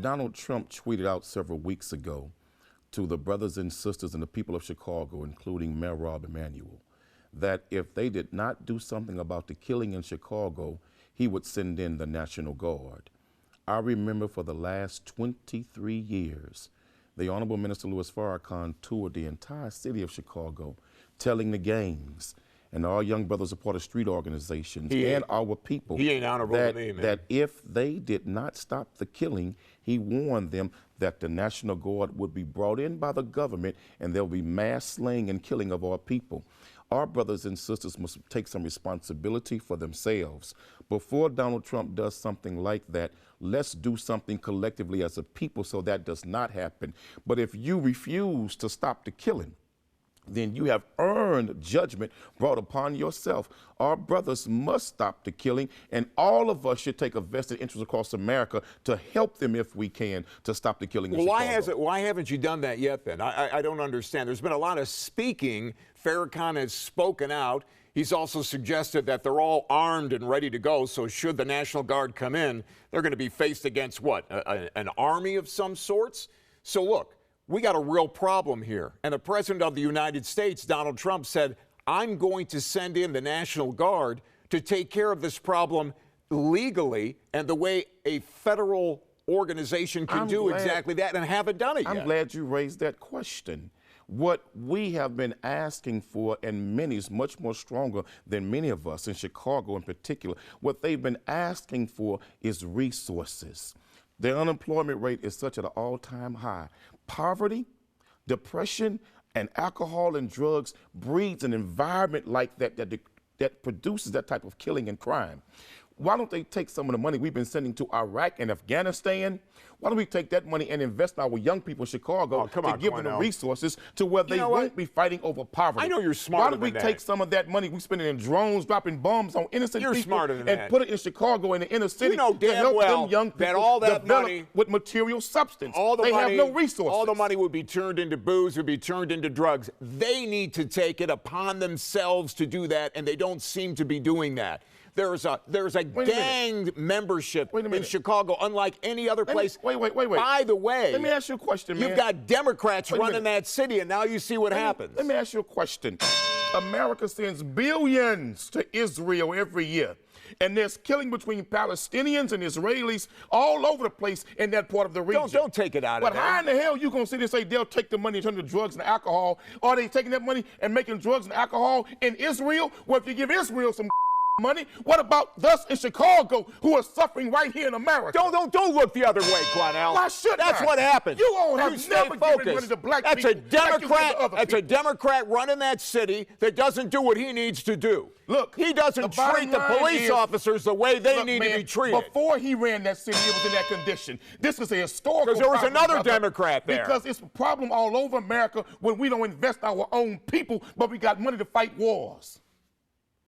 Donald Trump tweeted out several weeks ago to the brothers and sisters and the people of Chicago, including Mayor Rob Emanuel, that if they did not do something about the killing in Chicago, he would send in the National Guard. I remember for the last 23 years, the Honorable Minister Louis Farrakhan toured the entire city of Chicago, telling the gangs and our young brothers, a part of street organizations, and our people, he ain't honorable to me, man. that if they did not stop the killing, he warned them that the National Guard would be brought in by the government and there will be mass slaying and killing of our people. Our brothers and sisters must take some responsibility for themselves. Before Donald Trump does something like that, let's do something collectively as a people so that does not happen. But if you refuse to stop the killing, then you have earned judgment brought upon yourself. Our brothers must stop the killing, and all of us should take a vested interest across America to help them if we can to stop the killing. Well, why haven't you done that yet then? I don't understand. There's been a lot of speaking. Farrakhan has spoken out. He's also suggested that they're all armed and ready to go, so should the National Guard come in, they're going to be faced against what, an army of some sorts? So look, we got a real problem here. And the President of the United States, Donald Trump, said, I'm going to send in the National Guard to take care of this problem legally and the way a federal organization can do exactly that, and haven't done it yet. I'm glad you raised that question. What we have been asking for, and many is much more stronger than many of us in Chicago in particular, what they've been asking for is resources. The unemployment rate is such at an all-time high. Poverty, depression, and alcohol and drugs breeds an environment like that produces that type of killing and crime. Why don't they take some of the money we've been sending to Iraq and Afghanistan? Why don't we take that money and invest in our young people in Chicago to give them the resources to where they won't be fighting over poverty? I know you're smarter than that. Why don't we take some of that money we spend it in drones, dropping bombs on innocent people, and put it in Chicago in the inner city to help them young people that all that develop money with material substance? They have no resources. All the money would be turned into booze, would be turned into drugs. They need to take it upon themselves to do that, and they don't seem to be doing that. There's a gang membership in Chicago, unlike any other place. Wait. By the way, let me ask you a question, man. You've got Democrats running that city, and now you see what happens. Let me ask you a question. America sends billions to Israel every year, and there's killing between Palestinians and Israelis all over the place in that part of the region. Don't take it out of there. But how in the hell you going to sit and say they'll take the money and turn to drugs and alcohol? Are they taking that money and making drugs and alcohol in Israel? Well, if you give Israel some money, what about us in Chicago who are suffering right here in America? Don't look the other way, Quanell. Why should That's what happens. You all have never given money to black people. That's a Democrat running that city that doesn't do what he needs to do. Look, he doesn't treat the police officers the way they need to be treated. Before he ran that city, it was in that condition. This is a historical problem. Because there was another Democrat there. Because it's a problem all over America when we don't invest our own people, but we got money to fight wars.